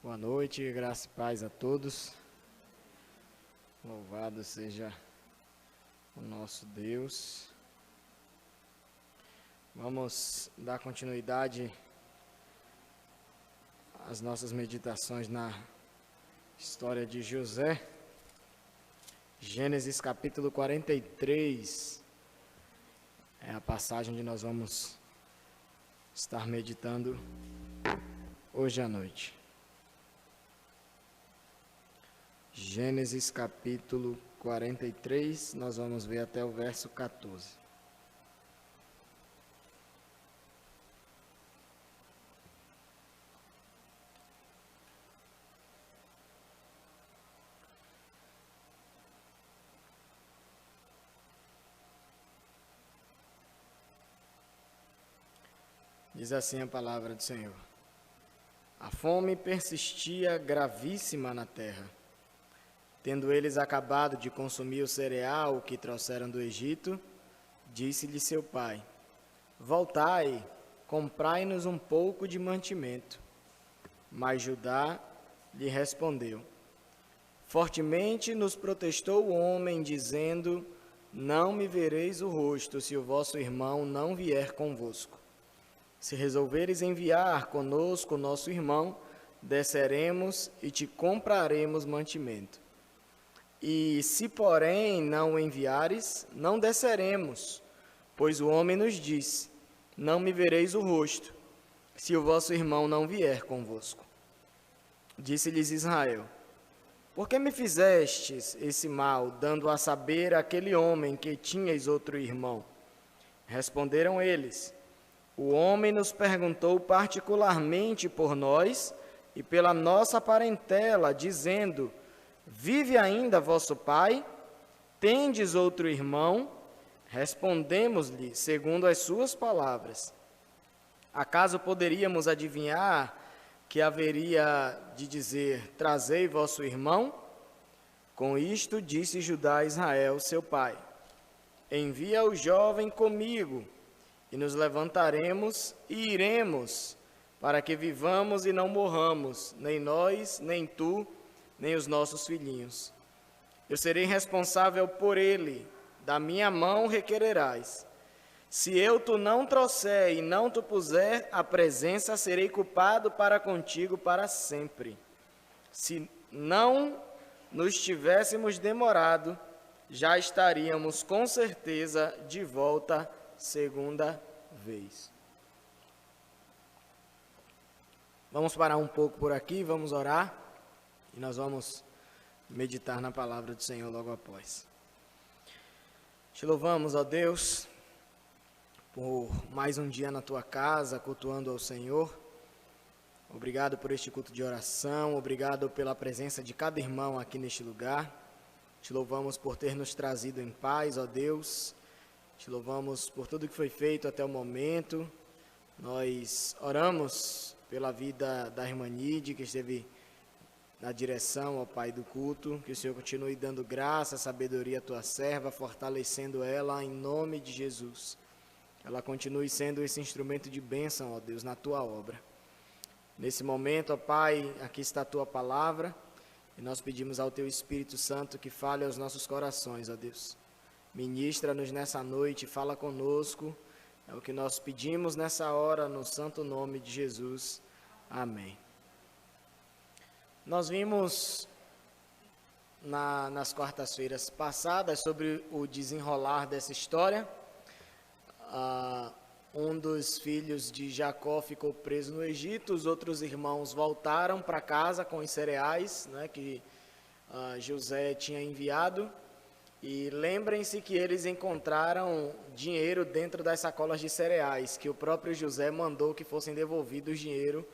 Boa noite, graça e paz a todos. Louvado seja o nosso Deus. Vamos dar continuidade às nossas meditações na história de José. Gênesis capítulo 43 é a passagem onde nós vamos estar meditando hoje à noite. Gênesis capítulo 43, nós vamos ver até o verso 14. Diz assim a palavra do Senhor: A fome persistia gravíssima na terra. Tendo eles acabado de consumir o cereal que trouxeram do Egito, disse-lhe seu pai: Voltai, comprai-nos um pouco de mantimento. Mas Judá lhe respondeu: Fortemente nos protestou o homem, dizendo: Não me vereis o rosto, se o vosso irmão não vier convosco. Se resolveres enviar conosco o nosso irmão, desceremos e te compraremos mantimento. E se, porém, não o enviares, não desceremos, pois o homem nos disse: Não me vereis o rosto, se o vosso irmão não vier convosco. Disse-lhes Israel: Por que me fizestes esse mal, dando a saber àquele homem que tinhais outro irmão? Responderam eles: O homem nos perguntou particularmente por nós e pela nossa parentela, dizendo: Vive ainda vosso pai? Tendes outro irmão? Respondemos-lhe segundo as suas palavras. Acaso poderíamos adivinhar que haveria de dizer: Trazei vosso irmão? Com isto disse Judá a Israel, seu pai: Envia o jovem comigo, e nos levantaremos e iremos, para que vivamos e não morramos, nem nós, nem tu, nem os nossos filhinhos. Eu serei responsável por ele, da minha mão requererás. Se eu tu não trouxer e não tu puser à presença, serei culpado para contigo para sempre. Se não nos tivéssemos demorado, já estaríamos com certeza de volta segunda vez. Vamos parar um pouco por aqui, vamos orar. E nós vamos meditar na palavra do Senhor logo após. Te louvamos, ó Deus, por mais um dia na tua casa, cultuando ao Senhor. Obrigado por este culto de oração, obrigado pela presença de cada irmão aqui neste lugar. Te louvamos por ter nos trazido em paz, ó Deus. Te louvamos por tudo que foi feito até o momento. Nós oramos pela vida da irmã Nide, que esteve na direção, ó Pai do culto, que o Senhor continue dando graça, sabedoria à tua serva, fortalecendo ela em nome de Jesus. Ela continue sendo esse instrumento de bênção, ó Deus, na tua obra. Nesse momento, ó Pai, aqui está a tua palavra, e nós pedimos ao teu Espírito Santo que fale aos nossos corações, ó Deus. Ministra-nos nessa noite, fala conosco, é o que nós pedimos nessa hora, no santo nome de Jesus. Amém. Nós vimos nas quartas-feiras passadas sobre o desenrolar dessa história. Um dos filhos de Jacó ficou preso no Egito, os outros irmãos voltaram para casa com os cereais, né, que José tinha enviado. E lembrem-se que eles encontraram dinheiro dentro das sacolas de cereais, que o próprio José mandou que fossem devolvidos o dinheiro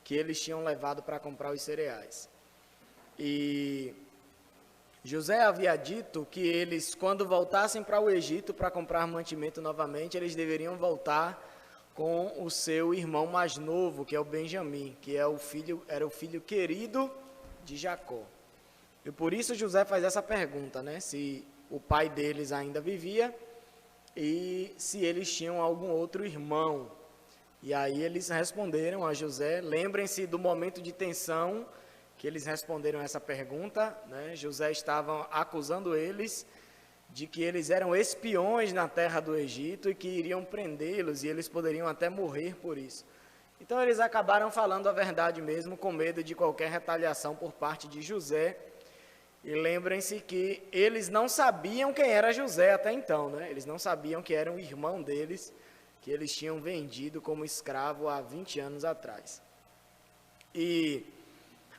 que eles tinham levado para comprar os cereais. E José havia dito que eles, quando voltassem para o Egito para comprar mantimento novamente, eles deveriam voltar com o seu irmão mais novo, que é o Benjamim, que era o filho querido de Jacó. E por isso José faz essa pergunta, né? Se o pai deles ainda vivia e se eles tinham algum outro irmão E aí eles responderam a José, lembrem-se do momento de tensão que eles responderam essa pergunta, né? José estava acusando eles de que eles eram espiões na terra do Egito e que iriam prendê-los e eles poderiam até morrer por isso. Então eles acabaram falando a verdade mesmo, com medo de qualquer retaliação por parte de José. E lembrem-se que eles não sabiam quem era José até então, né? Eles não sabiam que era um irmão deles, que eles tinham vendido como escravo há 20 anos atrás. E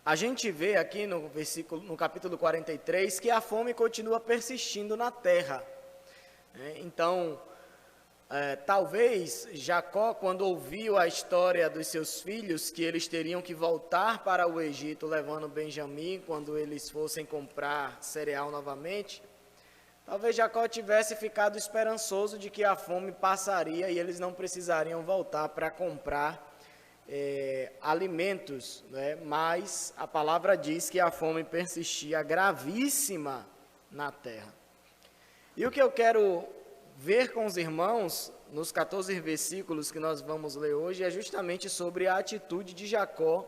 a gente vê aqui no capítulo 43 que a fome continua persistindo na terra. Então, talvez Jacó, quando ouviu a história dos seus filhos, que eles teriam que voltar para o Egito levando Benjamim quando eles fossem comprar cereal novamente, talvez Jacó tivesse ficado esperançoso de que a fome passaria e eles não precisariam voltar para comprar alimentos, né? Mas a palavra diz que a fome persistia gravíssima na terra. E o que eu quero ver com os irmãos, nos 14 versículos que nós vamos ler hoje, é justamente sobre a atitude de Jacó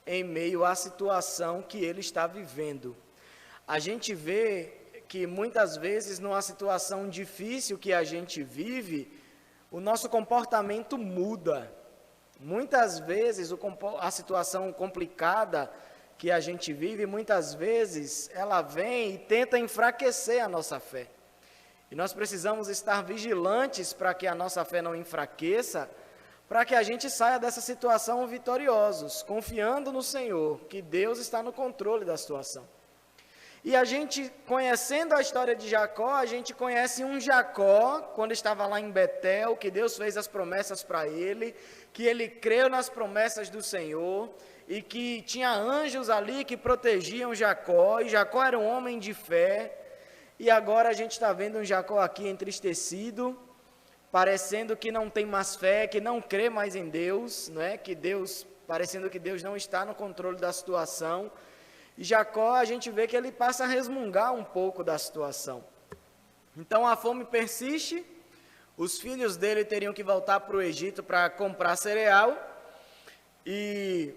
em meio à situação que ele está vivendo. A gente vê que muitas vezes, numa situação difícil que a gente vive, o nosso comportamento muda. Muitas vezes, a situação complicada que a gente vive, muitas vezes, ela vem e tenta enfraquecer a nossa fé. E nós precisamos estar vigilantes para que a nossa fé não enfraqueça, para que a gente saia dessa situação vitoriosos, confiando no Senhor, que Deus está no controle da situação. E a gente, conhecendo a história de Jacó, a gente conhece um Jacó, quando estava lá em Betel, que Deus fez as promessas para ele, que ele creu nas promessas do Senhor, e que tinha anjos ali que protegiam Jacó, e Jacó era um homem de fé. E agora a gente está vendo um Jacó aqui entristecido, parecendo que não tem mais fé, que não crê mais em Deus, né? Parecendo que Deus não está no controle da situação. E Jacó, a gente vê que ele passa a resmungar um pouco da situação. Então a fome persiste, os filhos dele teriam que voltar para o Egito para comprar cereal, e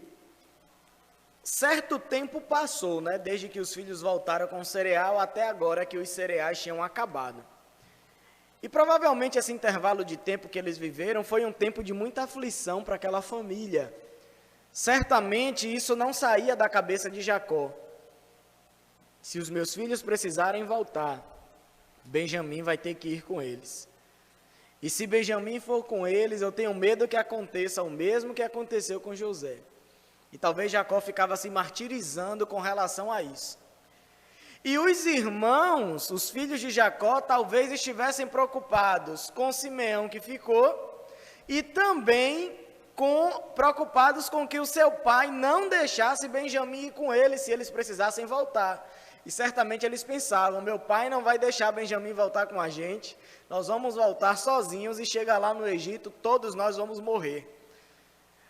certo tempo passou, né, desde que os filhos voltaram com cereal até agora que os cereais tinham acabado. E provavelmente esse intervalo de tempo que eles viveram foi um tempo de muita aflição para aquela família. Certamente isso não saía da cabeça de Jacó. Se os meus filhos precisarem voltar, Benjamim vai ter que ir com eles. E se Benjamim for com eles, eu tenho medo que aconteça o mesmo que aconteceu com José. E talvez Jacó ficava se martirizando com relação a isso. E os irmãos, os filhos de Jacó, talvez estivessem preocupados com Simeão que ficou, e também preocupados com que o seu pai não deixasse Benjamim ir com eles, se eles precisassem voltar. E certamente eles pensavam, meu pai não vai deixar Benjamim voltar com a gente, nós vamos voltar sozinhos e chegar lá no Egito, todos nós vamos morrer.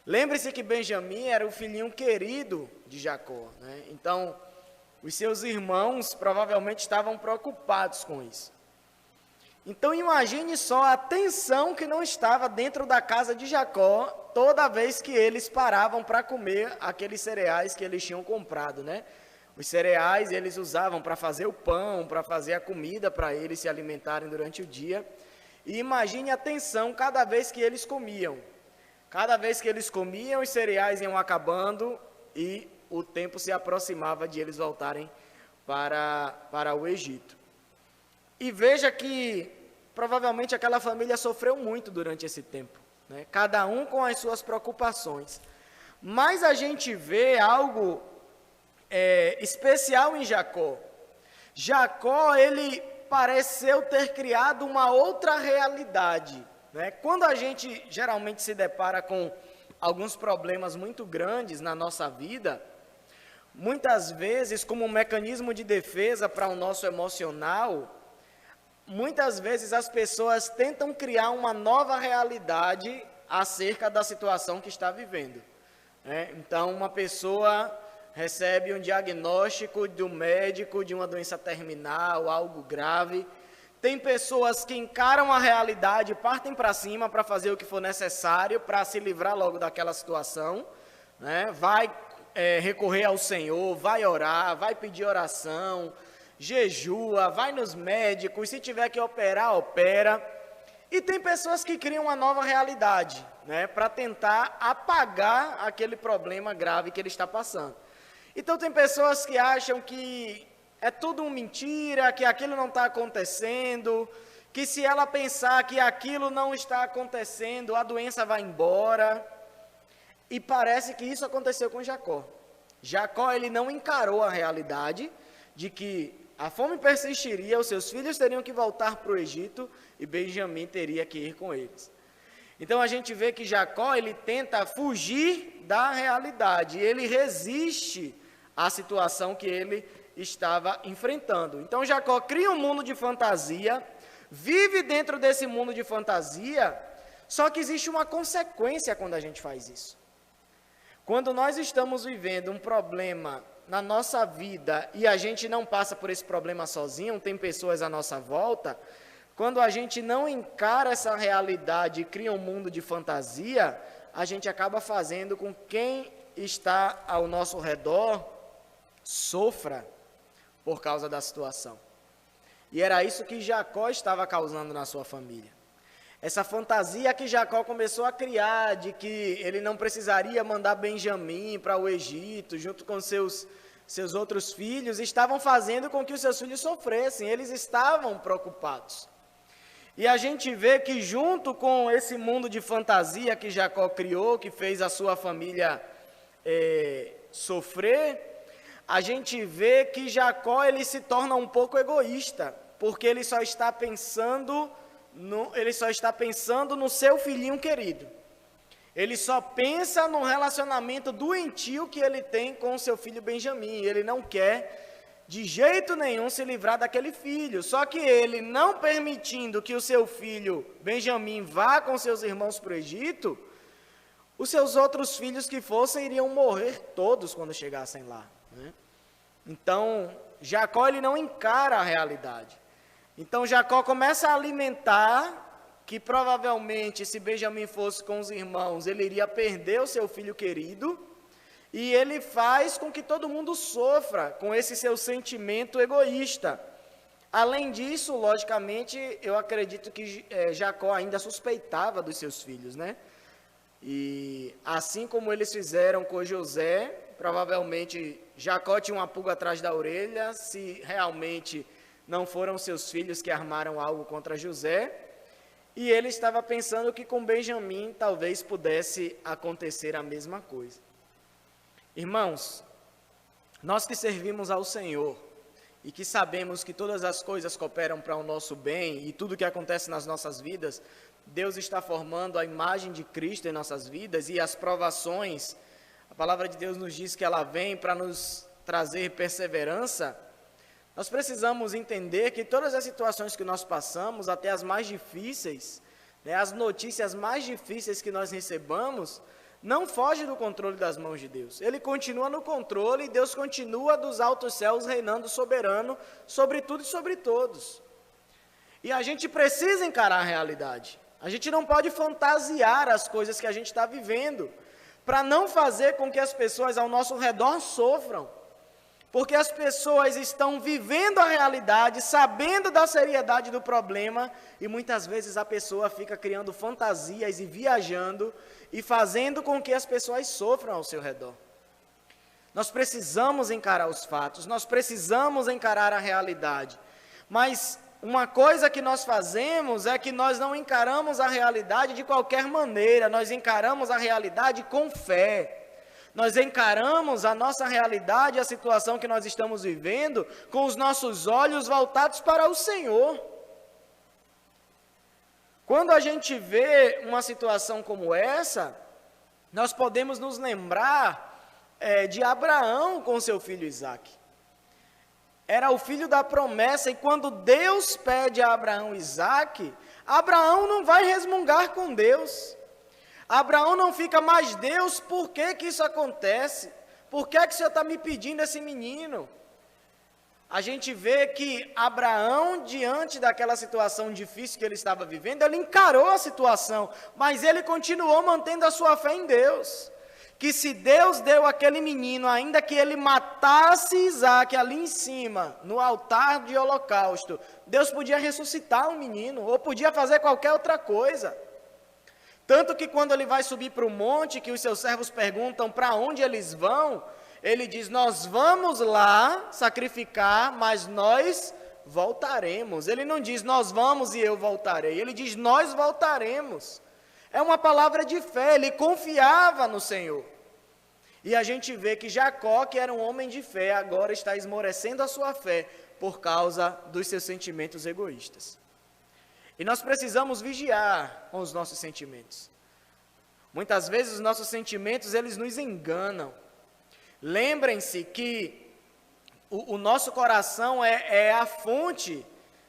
Lembre-se que Benjamim era o filhinho querido de Jacó, né? Então, os seus irmãos provavelmente estavam preocupados com isso. Então imagine só a tensão que não estava dentro da casa de Jacó, toda vez que eles paravam para comer aqueles cereais que eles tinham comprado, né? Os cereais eles usavam para fazer o pão, para fazer a comida para eles se alimentarem durante o dia. E imagine a tensão cada vez que eles comiam. Cada vez que eles comiam, os cereais iam acabando e o tempo se aproximava de eles voltarem para o Egito. E veja que provavelmente aquela família sofreu muito durante esse tempo, né? Cada um com as suas preocupações. Mas a gente vê algo especial em Jacó. Jacó, ele pareceu ter criado uma outra realidade, né? Quando a gente geralmente se depara com alguns problemas muito grandes na nossa vida, muitas vezes como um mecanismo de defesa para o nosso emocional, muitas vezes as pessoas tentam criar uma nova realidade acerca da situação que está vivendo, né? Então, uma pessoa recebe um diagnóstico do médico de uma doença terminal, algo grave, tem pessoas que encaram a realidade, partem para cima para fazer o que for necessário para se livrar logo daquela situação, né? Vai recorrer ao Senhor, vai orar, vai pedir oração, jejua, vai nos médicos, se tiver que operar, opera. E tem pessoas que criam uma nova realidade, né, para tentar apagar aquele problema grave que ele está passando. Então tem pessoas que acham que é tudo uma mentira, que aquilo não está acontecendo, que se ela pensar que aquilo não está acontecendo, a doença vai embora. E parece que isso aconteceu com Jacó. Jacó, ele não encarou a realidade de que a fome persistiria, os seus filhos teriam que voltar para o Egito e Benjamim teria que ir com eles. Então a gente vê que Jacó, ele tenta fugir da realidade, ele resiste à situação que ele estava enfrentando. Então Jacó cria um mundo de fantasia, vive dentro desse mundo de fantasia, só que existe uma consequência quando a gente faz isso. Quando nós estamos vivendo um problema na nossa vida e a gente não passa por esse problema sozinho, tem pessoas à nossa volta, quando a gente não encara essa realidade e cria um mundo de fantasia, a gente acaba fazendo com que quem está ao nosso redor sofra por causa da situação. E era isso que Jacó estava causando na sua família. Essa fantasia que Jacó começou a criar, de que ele não precisaria mandar Benjamim para o Egito, junto com seus outros filhos, estavam fazendo com que os seus filhos sofressem, eles estavam preocupados. E a gente vê que junto com esse mundo de fantasia que Jacó criou, que fez a sua família sofrer, a gente vê que Jacó, ele se torna um pouco egoísta, porque ele só está pensando no seu filhinho querido. Ele só pensa no relacionamento doentio que ele tem com o seu filho Benjamim. Ele não quer de jeito nenhum se livrar daquele filho. Só que ele, não permitindo que o seu filho Benjamim vá com seus irmãos para o Egito, os seus outros filhos que fossem iriam morrer todos quando chegassem lá, né? Então, Jacó, ele não encara a realidade. Então Jacó começa a alimentar que provavelmente se Benjamim fosse com os irmãos, ele iria perder o seu filho querido, e ele faz com que todo mundo sofra com esse seu sentimento egoísta. Além disso, logicamente, eu acredito que Jacó ainda suspeitava dos seus filhos, né? E assim como eles fizeram com José, provavelmente Jacó tinha uma pulga atrás da orelha, se realmente não foram seus filhos que armaram algo contra José, e ele estava pensando que com Benjamim talvez pudesse acontecer a mesma coisa. Irmãos, nós que servimos ao Senhor e que sabemos que todas as coisas cooperam para o nosso bem e tudo que acontece nas nossas vidas, Deus está formando a imagem de Cristo em nossas vidas, e as provações, a palavra de Deus nos diz que ela vem para nos trazer perseverança. Nós precisamos entender que todas as situações que nós passamos, até as mais difíceis, né, as notícias mais difíceis que nós recebamos, não fogem do controle das mãos de Deus. Ele continua no controle e Deus continua dos altos céus reinando soberano sobre tudo e sobre todos. E a gente precisa encarar a realidade. A gente não pode fantasiar as coisas que a gente está vivendo, para não fazer com que as pessoas ao nosso redor sofram. Porque as pessoas estão vivendo a realidade, sabendo da seriedade do problema, e muitas vezes a pessoa fica criando fantasias e viajando, e fazendo com que as pessoas sofram ao seu redor. Nós precisamos encarar os fatos, nós precisamos encarar a realidade. Mas uma coisa que nós fazemos é que nós não encaramos a realidade de qualquer maneira, nós encaramos a realidade com fé. Nós encaramos a nossa realidade, a situação que nós estamos vivendo, com os nossos olhos voltados para o Senhor. Quando a gente vê uma situação como essa, nós podemos nos lembrar de Abraão com seu filho Isaque. Era o filho da promessa, e quando Deus pede a Abraão Isaque, Abraão não vai resmungar com Deus. Abraão não fica, mas Deus, por que isso acontece? Por que o Senhor está me pedindo esse menino? a gente vê que Abraão, diante daquela situação difícil que ele estava vivendo, ele encarou a situação, mas ele continuou mantendo a sua fé em Deus. Que se Deus deu aquele menino, ainda que ele matasse Isaac ali em cima, no altar de holocausto, Deus podia ressuscitar o menino, ou podia fazer qualquer outra coisa. Tanto que quando ele vai subir para o monte, que os seus servos perguntam para onde eles vão, ele diz, nós vamos lá sacrificar, mas nós voltaremos. Ele não diz, nós vamos e eu voltarei. Ele diz, nós voltaremos. É uma palavra de fé, ele confiava no Senhor. E a gente vê que Jacó, que era um homem de fé, agora está esmorecendo a sua fé por causa dos seus sentimentos egoístas. E nós precisamos vigiar com os nossos sentimentos. Muitas vezes os nossos sentimentos, eles nos enganam. Lembrem-se que o nosso coração é a fonte,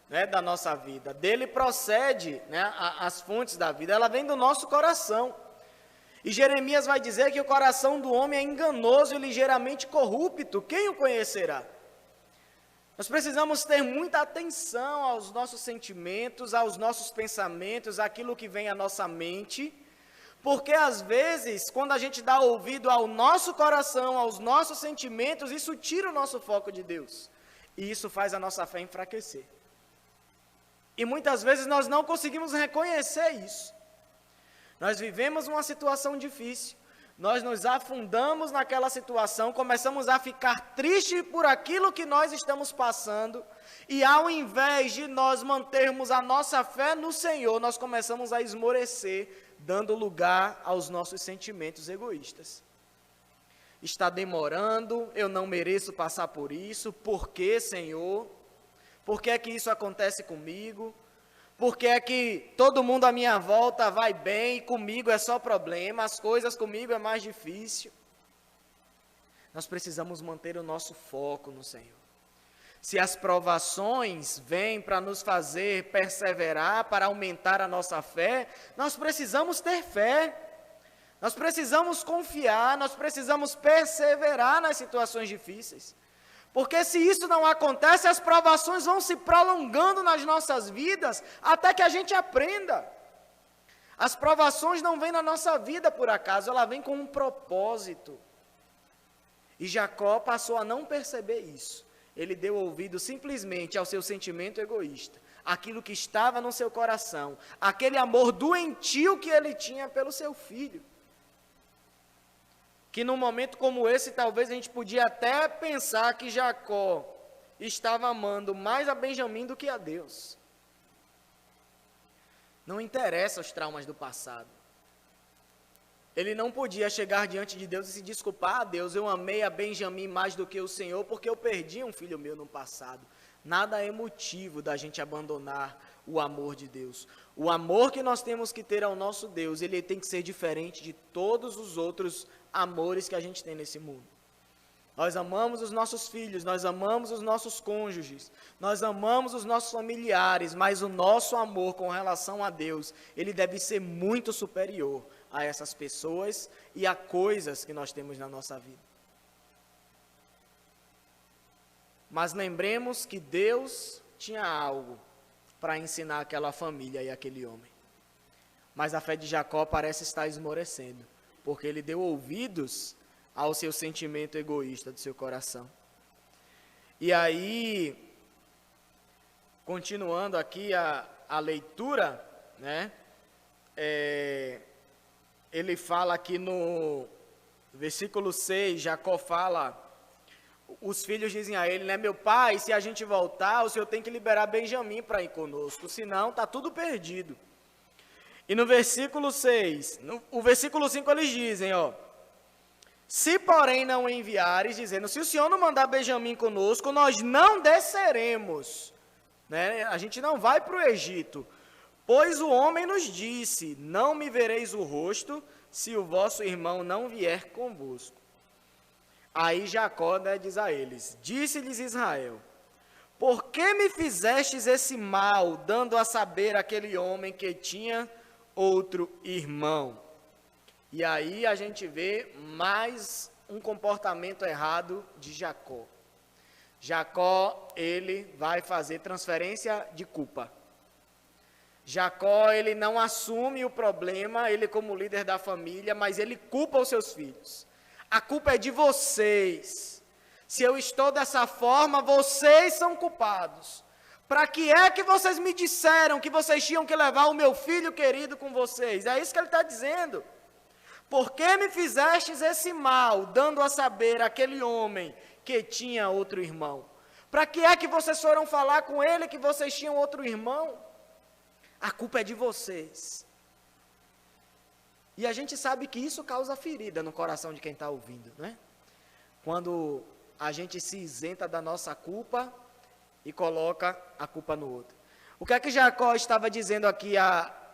né, da nossa vida. Dele procede, né, as fontes da vida. Ela vem do nosso coração. E Jeremias vai dizer que o coração do homem é enganoso e ligeiramente corrupto. Quem o conhecerá? Nós precisamos ter muita atenção aos nossos sentimentos, aos nossos pensamentos, àquilo que vem à nossa mente, porque às vezes, quando a gente dá ouvido ao nosso coração, aos nossos sentimentos, isso tira o nosso foco de Deus, e isso faz a nossa fé enfraquecer. E muitas vezes nós não conseguimos reconhecer isso. Nós vivemos uma situação difícil, nós nos afundamos naquela situação, começamos a ficar tristes por aquilo que nós estamos passando, e ao invés de nós mantermos a nossa fé no Senhor, nós começamos a esmorecer, dando lugar aos nossos sentimentos egoístas. Está demorando, eu não mereço passar por isso, por que, Senhor? Por que é que isso acontece comigo? Por que é que todo mundo à minha volta vai bem e comigo é só problema, as coisas comigo é mais difícil? Nós precisamos manter o nosso foco no Senhor. Se as provações vêm para nos fazer perseverar, para aumentar a nossa fé, nós precisamos ter fé. Nós precisamos confiar, nós precisamos perseverar nas situações difíceis. Porque se isso não acontece, as provações vão se prolongando nas nossas vidas, até que a gente aprenda. As provações não vêm na nossa vida por acaso, ela vem com um propósito. E Jacó passou a não perceber isso. Ele deu ouvido simplesmente ao seu sentimento egoísta, aquilo que estava no seu coração, aquele amor doentio que ele tinha pelo seu filho. Que num momento como esse, talvez a gente podia até pensar que Jacó estava amando mais a Benjamim do que a Deus. Não interessa os traumas do passado. Ele não podia chegar diante de Deus e se desculpar, Deus, eu amei a Benjamim mais do que o Senhor, porque eu perdi um filho meu no passado. Nada é motivo da gente abandonar o amor de Deus. O amor que nós temos que ter ao nosso Deus, ele tem que ser diferente de todos os outros amores que a gente tem nesse mundo. Nós amamos os nossos filhos, nós amamos os nossos cônjuges, nós amamos os nossos familiares, mas o nosso amor com relação a Deus, ele deve ser muito superior a essas pessoas e a coisas que nós temos na nossa vida. Mas lembremos que Deus tinha algo para ensinar aquela família e aquele homem. Mas a fé de Jacó parece estar esmorecendo, porque ele deu ouvidos ao seu sentimento egoísta do seu coração. E aí, continuando aqui a leitura, né, ele fala aqui no versículo 6, Jacó fala, os filhos dizem a ele, né, meu pai, se a gente voltar, o senhor tem que liberar Benjamim para ir conosco, senão está tudo perdido. E no versículo 6, o versículo 5 eles dizem, ó, se porém não enviares, dizendo, se o senhor não mandar Benjamim conosco, nós não desceremos, né, a gente não vai para o Egito, pois o homem nos disse, não me vereis o rosto, se o vosso irmão não vier convosco. Aí Jacó, né, diz a eles, disse-lhes Israel, por que me fizestes esse mal, dando a saber aquele homem que tinha outro irmão? E aí a gente vê mais um comportamento errado de Jacó. Jacó, ele vai fazer transferência de culpa. Jacó, ele não assume o problema, ele como líder da família, mas ele culpa os seus filhos. A culpa é de vocês. Se eu estou dessa forma, vocês são culpados. Para que é que vocês me disseram que vocês tinham que levar o meu filho querido com vocês? É isso que ele está dizendo. Por que me fizestes esse mal, dando a saber aquele homem que tinha outro irmão? Para que é que vocês foram falar com ele que vocês tinham outro irmão? A culpa é de vocês. E a gente sabe que isso causa ferida no coração de quem está ouvindo, né? Quando a gente se isenta da nossa culpa e coloca a culpa no outro. O que é que Jacó estava dizendo aqui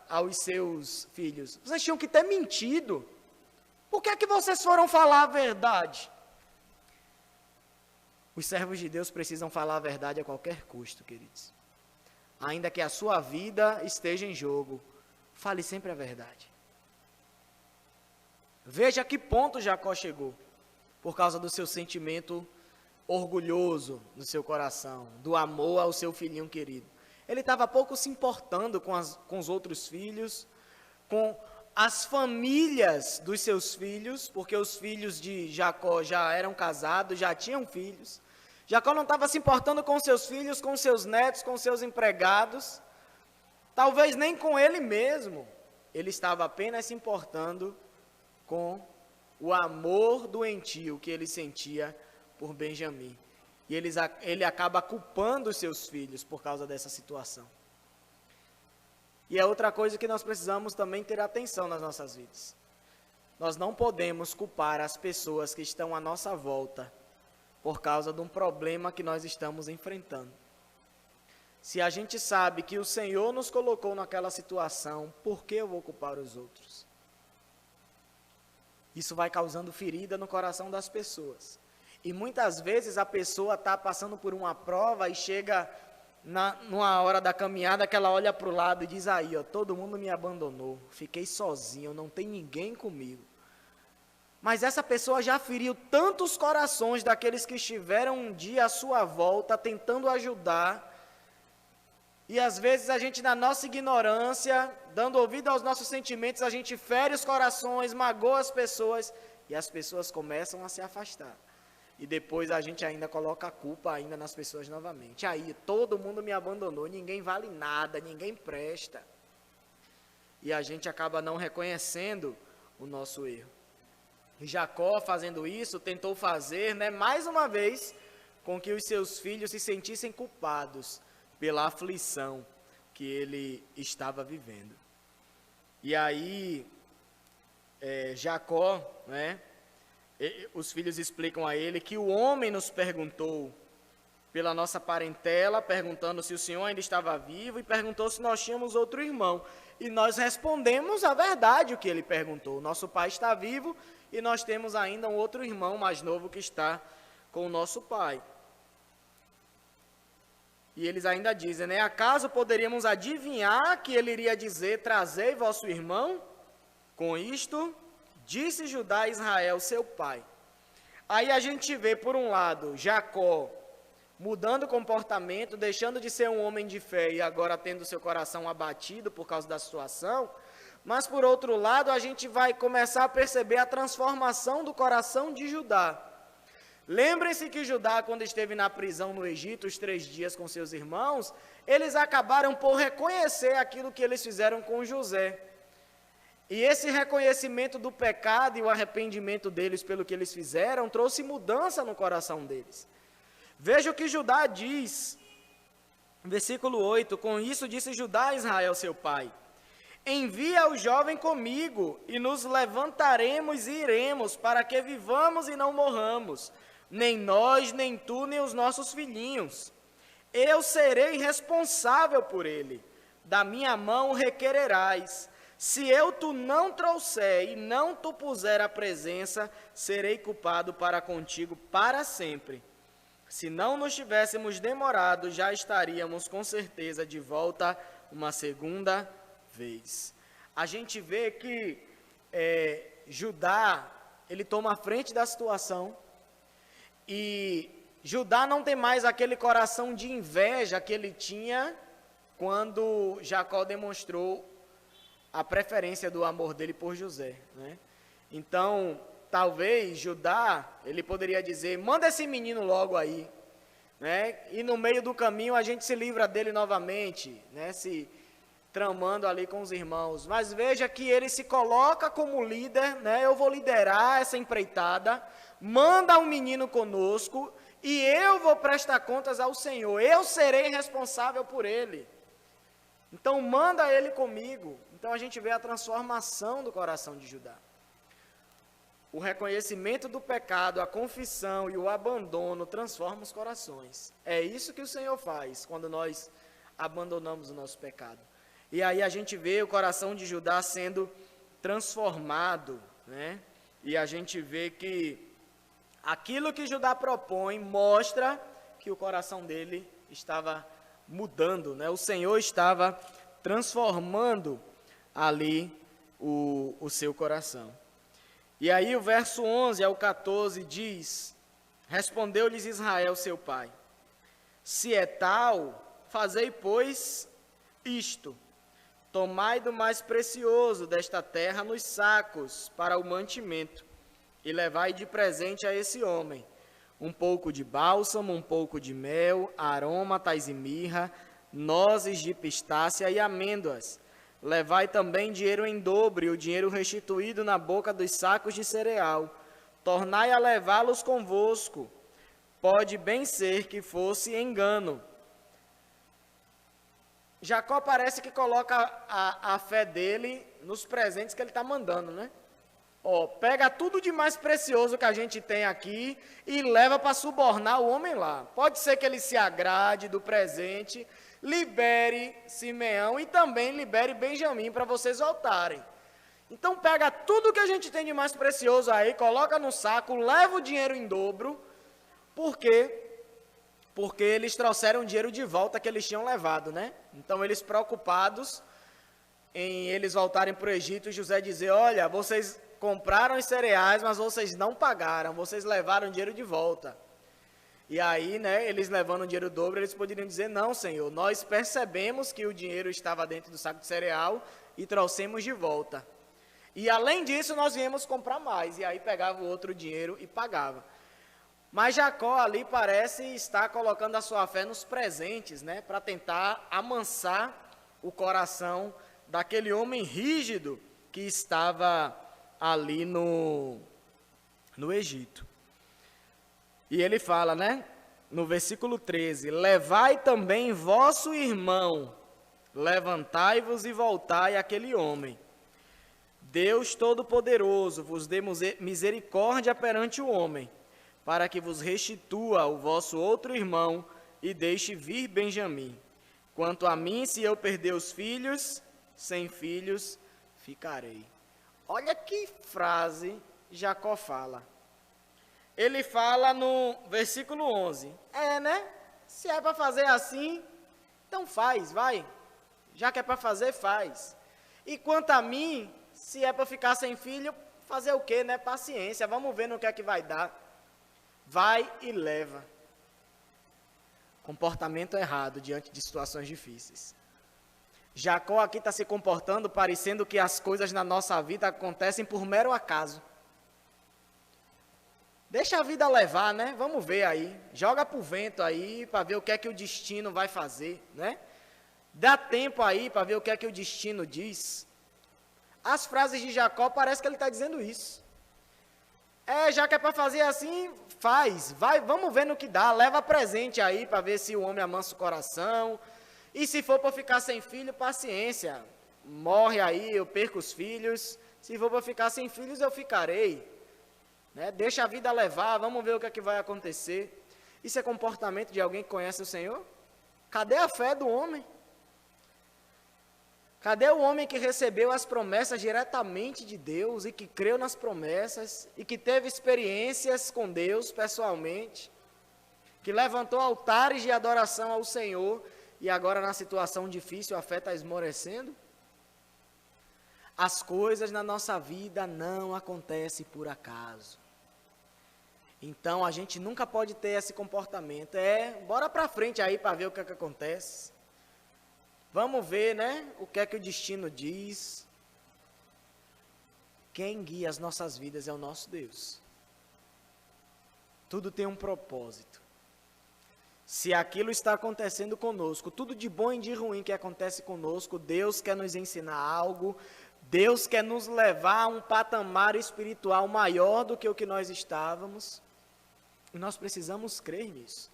aos seus filhos? Vocês tinham que ter mentido. Por que é que vocês foram falar a verdade? Os servos de Deus precisam falar a verdade a qualquer custo, queridos. Ainda que a sua vida esteja em jogo, fale sempre a verdade. Veja a que ponto Jacó chegou, por causa do seu sentimento orgulhoso no seu coração, do amor ao seu filhinho querido. Ele estava pouco se importando com os outros filhos, com as famílias dos seus filhos, porque os filhos de Jacó já eram casados, já tinham filhos. Jacó não estava se importando com seus filhos, com seus netos, com seus empregados, talvez nem com ele mesmo. Ele estava apenas se importando com o amor doentio que ele sentia por Benjamim. E ele acaba culpando os seus filhos por causa dessa situação. E é outra coisa que nós precisamos também ter atenção nas nossas vidas. Nós não podemos culpar as pessoas que estão à nossa volta por causa de um problema que nós estamos enfrentando. Se a gente sabe que o Senhor nos colocou naquela situação, por que eu vou culpar os outros? Isso vai causando ferida no coração das pessoas. E muitas vezes a pessoa está passando por uma prova e chega numa hora da caminhada que ela olha para o lado e diz, aí, ó, todo mundo me abandonou, fiquei sozinho, não tem ninguém comigo. Mas essa pessoa já feriu tantos corações daqueles que estiveram um dia à sua volta, tentando ajudar. E às vezes a gente, na nossa ignorância, dando ouvido aos nossos sentimentos, a gente fere os corações, magoa as pessoas, e as pessoas começam a se afastar. E depois a gente ainda coloca a culpa ainda nas pessoas novamente. Aí, todo mundo me abandonou, ninguém vale nada, ninguém presta. E a gente acaba não reconhecendo o nosso erro. E Jacó, fazendo isso, tentou fazer, mais uma vez, com que os seus filhos se sentissem culpados pela aflição que ele estava vivendo. E aí, Jacó, os filhos explicam a ele que o homem nos perguntou pela nossa parentela, perguntando se o senhor ainda estava vivo e perguntou se nós tínhamos outro irmão. E nós respondemos a verdade o que ele perguntou. Nosso pai está vivo e nós temos ainda um outro irmão mais novo que está com o nosso pai. E eles ainda dizem, acaso poderíamos adivinhar que ele iria dizer, trazei vosso irmão? Com isto, disse Judá a Israel, seu pai. Aí a gente vê, por um lado, Jacó mudando o comportamento, deixando de ser um homem de fé e agora tendo seu coração abatido por causa da situação. Mas, por outro lado, a gente vai começar a perceber a transformação do coração de Judá. Lembrem-se que Judá, quando esteve na prisão no Egito, os 3 dias com seus irmãos, eles acabaram por reconhecer aquilo que eles fizeram com José. E esse reconhecimento do pecado e o arrependimento deles pelo que eles fizeram, trouxe mudança no coração deles. Veja o que Judá diz, versículo 8, com isso disse Judá a Israel, seu pai, envia o jovem comigo, e nos levantaremos e iremos, para que vivamos e não morramos, nem nós, nem tu, nem os nossos filhinhos. Eu serei responsável por ele, da minha mão o requererás. Se eu tu não trouxer e não tu puser à presença, serei culpado para contigo para sempre. Se não nos tivéssemos demorado, já estaríamos com certeza de volta uma segunda vez. A gente vê que Judá, ele toma a frente da situação e Judá não tem mais aquele coração de inveja que ele tinha quando Jacó demonstrou a preferência do amor dele por José, né? Então, talvez Judá, ele poderia dizer, manda esse menino logo aí, né? E no meio do caminho a gente se livra dele novamente, né? Se tramando ali com os irmãos. Mas veja que ele se coloca como líder, né? Eu vou liderar essa empreitada, manda um menino conosco e eu vou prestar contas ao Senhor. Eu serei responsável por ele. Então manda ele comigo. Então a gente vê a transformação do coração de Judá. O reconhecimento do pecado, a confissão e o abandono transformam os corações. É isso que o Senhor faz quando nós abandonamos o nosso pecado. E aí a gente vê o coração de Judá sendo transformado, né? E a gente vê que aquilo que Judá propõe mostra que o coração dele estava mudando, né? O Senhor estava transformando ali o seu coração. E aí o verso 11 ao 14 diz, respondeu-lhes Israel, seu pai, se é tal, fazei, pois, isto, tomai do mais precioso desta terra nos sacos para o mantimento, e levai de presente a esse homem um pouco de bálsamo, um pouco de mel, aromatas e mirra, nozes de pistácia e amêndoas. Levai também dinheiro em dobro, e o dinheiro restituído na boca dos sacos de cereal. Tornai a levá-los convosco. Pode bem ser que fosse engano. Jacó parece que coloca a fé dele nos presentes que ele está mandando, né? Ó, pega tudo de mais precioso que a gente tem aqui e leva para subornar o homem lá. Pode ser que ele se agrade do presente, libere Simeão e também libere Benjamim para vocês voltarem. Então pega tudo que a gente tem de mais precioso aí, coloca no saco, leva o dinheiro em dobro, porque eles trouxeram o dinheiro de volta que eles tinham levado, né? Então eles preocupados em eles voltarem para o Egito, José dizer, olha, vocês compraram os cereais, mas vocês não pagaram, vocês levaram o dinheiro de volta. E aí, né, eles levando o dinheiro dobro, eles poderiam dizer, não, Senhor, nós percebemos que o dinheiro estava dentro do saco de cereal e trouxemos de volta. E além disso, nós viemos comprar mais, e aí pegava o outro dinheiro e pagava. Mas Jacó ali parece estar colocando a sua fé nos presentes, né, para tentar amansar o coração daquele homem rígido que estava ali no Egito. E ele fala, né, no versículo 13, levai também vosso irmão, levantai-vos e voltai àquele homem. Deus Todo-Poderoso vos dê misericórdia perante o homem, para que vos restitua o vosso outro irmão e deixe vir Benjamim. Quanto a mim, se eu perder os filhos, sem filhos ficarei. Olha que frase Jacó fala. Ele fala no versículo 11, né? Se é para fazer assim, então faz, vai. Já que é para fazer, faz. E quanto a mim, se é para ficar sem filho, fazer o quê, né? Paciência, vamos ver no que é que vai dar. Vai e leva. Comportamento errado diante de situações difíceis. Jacó aqui está se comportando parecendo que as coisas na nossa vida acontecem por mero acaso. Deixa a vida levar, né? Vamos ver aí. Joga para o vento aí para ver o que é que o destino vai fazer, né? Dá tempo aí para ver o que é que o destino diz. As frases de Jacó parece que ele está dizendo isso. Já que é para fazer assim, faz. Vai, vamos ver no que dá. Leva presente aí para ver se o homem amansa o coração. E se for para ficar sem filho, paciência. Morre aí, eu perco os filhos. Se for para ficar sem filhos, eu ficarei. Né? Deixa a vida levar, vamos ver o que é que vai acontecer. Isso é comportamento de alguém que conhece o Senhor? Cadê a fé do homem? Cadê o homem que recebeu as promessas diretamente de Deus e que creu nas promessas e que teve experiências com Deus pessoalmente, que levantou altares de adoração ao Senhor e agora na situação difícil a fé está esmorecendo? As coisas na nossa vida não acontecem por acaso. Então a gente nunca pode ter esse comportamento. Bora para frente aí para ver o que é que acontece. Vamos ver, né? O que é que o destino diz. Quem guia as nossas vidas é o nosso Deus. Tudo tem um propósito. Se aquilo está acontecendo conosco, tudo de bom e de ruim que acontece conosco, Deus quer nos ensinar algo, Deus quer nos levar a um patamar espiritual maior do que o que nós estávamos, e nós precisamos crer nisso.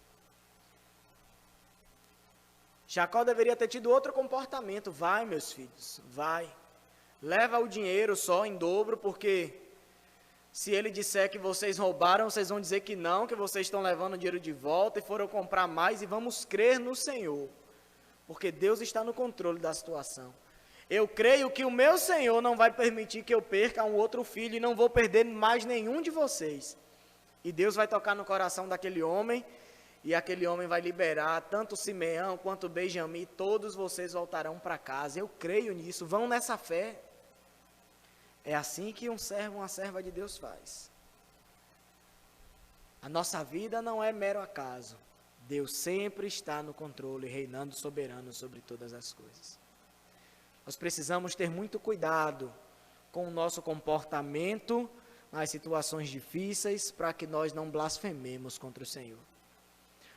Jacó deveria ter tido outro comportamento. Vai, meus filhos, vai. Leva o dinheiro só em dobro, porque se ele disser que vocês roubaram, vocês vão dizer que não, que vocês estão levando o dinheiro de volta e foram comprar mais, e vamos crer no Senhor, porque Deus está no controle da situação. Eu creio que o meu Senhor não vai permitir que eu perca um outro filho e não vou perder mais nenhum de vocês. E Deus vai tocar no coração daquele homem, e aquele homem vai liberar tanto Simeão quanto Benjamim, todos vocês voltarão para casa. Eu creio nisso, vão nessa fé. É assim que um servo, uma serva de Deus faz. A nossa vida não é mero acaso. Deus sempre está no controle, reinando soberano sobre todas as coisas. Nós precisamos ter muito cuidado com o nosso comportamento nas situações difíceis, para que nós não blasfememos contra o Senhor.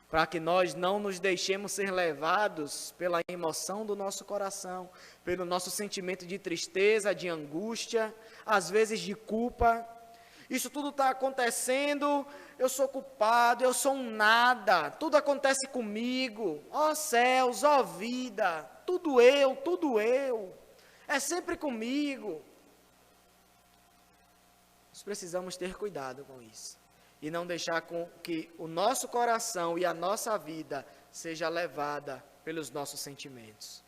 Para que nós não nos deixemos ser levados pela emoção do nosso coração, pelo nosso sentimento de tristeza, de angústia, às vezes de culpa. Isso tudo está acontecendo, eu sou culpado, eu sou um nada, tudo acontece comigo, ó céus, ó vida, tudo eu, é sempre comigo. Nós precisamos ter cuidado com isso. E não deixar com que o nosso coração e a nossa vida seja levada pelos nossos sentimentos.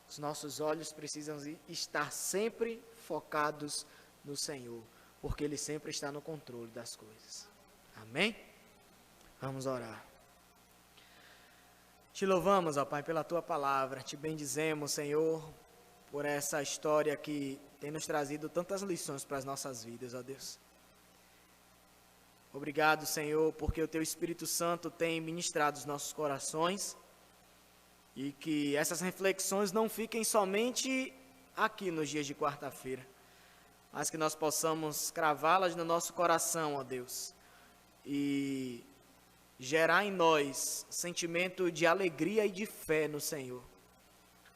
Os nossos olhos precisam estar sempre focados no Senhor, porque Ele sempre está no controle das coisas. Amém? Vamos orar. Te louvamos, ó Pai, pela Tua palavra. Te bendizemos, Senhor, por essa história que tem nos trazido tantas lições para as nossas vidas, ó Deus. Obrigado, Senhor, porque o Teu Espírito Santo tem ministrado os nossos corações e que essas reflexões não fiquem somente aqui nos dias de quarta-feira, mas que nós possamos cravá-las no nosso coração, ó Deus, e gerar em nós sentimento de alegria e de fé no Senhor,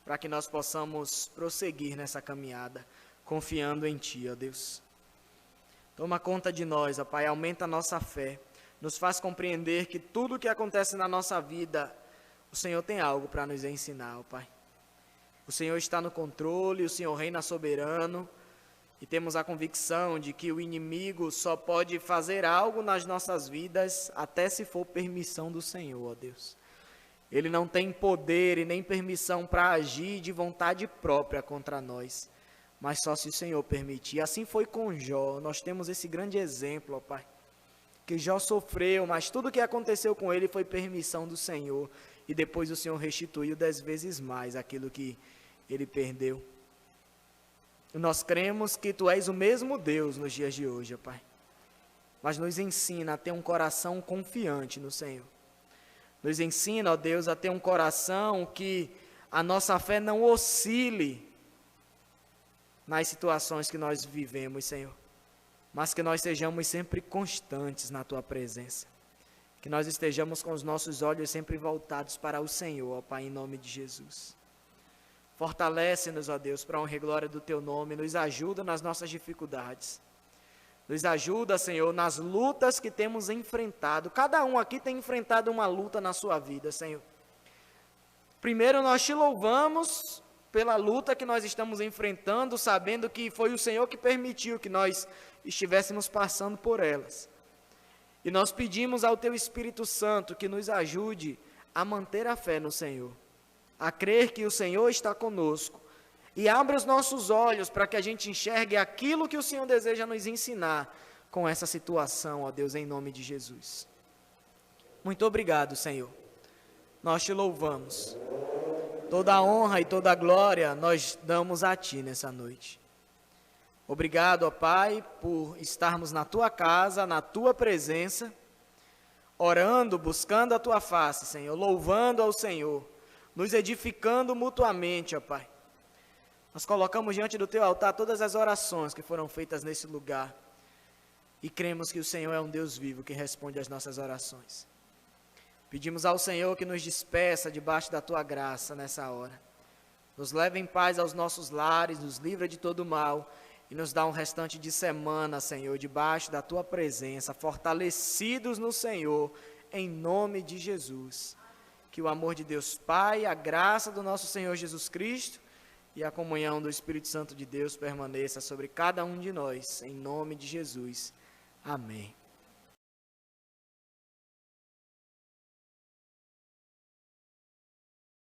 para que nós possamos prosseguir nessa caminhada, confiando em Ti, ó Deus. Toma conta de nós, ó Pai, aumenta a nossa fé, nos faz compreender que tudo o que acontece na nossa vida, o Senhor tem algo para nos ensinar, ó Pai. O Senhor está no controle, o Senhor reina soberano, e temos a convicção de que o inimigo só pode fazer algo nas nossas vidas até se for permissão do Senhor, ó Deus. Ele não tem poder e nem permissão para agir de vontade própria contra nós, mas só se o Senhor permitir. Assim foi com Jó. Nós temos esse grande exemplo, ó Pai, que Jó sofreu, mas tudo o que aconteceu com ele foi permissão do Senhor, e depois o Senhor restituiu 10 vezes mais aquilo que ele perdeu. E nós cremos que Tu és o mesmo Deus nos dias de hoje, ó Pai, mas nos ensina a ter um coração confiante no Senhor. Nos ensina, ó Deus, a ter um coração que a nossa fé não oscile nas situações que nós vivemos, Senhor, mas que nós sejamos sempre constantes na Tua presença, que nós estejamos com os nossos olhos sempre voltados para o Senhor, ó Pai, em nome de Jesus. Fortalece-nos, ó Deus, para a honra e glória do Teu nome, nos ajuda nas nossas dificuldades, nos ajuda, Senhor, nas lutas que temos enfrentado. Cada um aqui tem enfrentado uma luta na sua vida, Senhor. Primeiro nós Te louvamos pela luta que nós estamos enfrentando, sabendo que foi o Senhor que permitiu que nós estivéssemos passando por elas. E nós pedimos ao Teu Espírito Santo que nos ajude a manter a fé no Senhor, a crer que o Senhor está conosco, e abra os nossos olhos para que a gente enxergue aquilo que o Senhor deseja nos ensinar com essa situação, ó Deus, em nome de Jesus. Muito obrigado, Senhor. Nós Te louvamos. Toda a honra e toda a glória nós damos a Ti nessa noite. Obrigado, ó Pai, por estarmos na Tua casa, na Tua presença, orando, buscando a tua face, Senhor, louvando ao Senhor, nos edificando mutuamente, ó Pai. Nós colocamos diante do teu altar todas as orações que foram feitas nesse lugar e cremos que o Senhor é um Deus vivo que responde às nossas orações. Pedimos ao Senhor que nos despeça debaixo da tua graça nessa hora. Nos leve em paz aos nossos lares, nos livra de todo mal e nos dá um restante de semana, Senhor, debaixo da tua presença, fortalecidos no Senhor, em nome de Jesus. Que o amor de Deus Pai, a graça do nosso Senhor Jesus Cristo e a comunhão do Espírito Santo de Deus permaneça sobre cada um de nós, em nome de Jesus. Amém.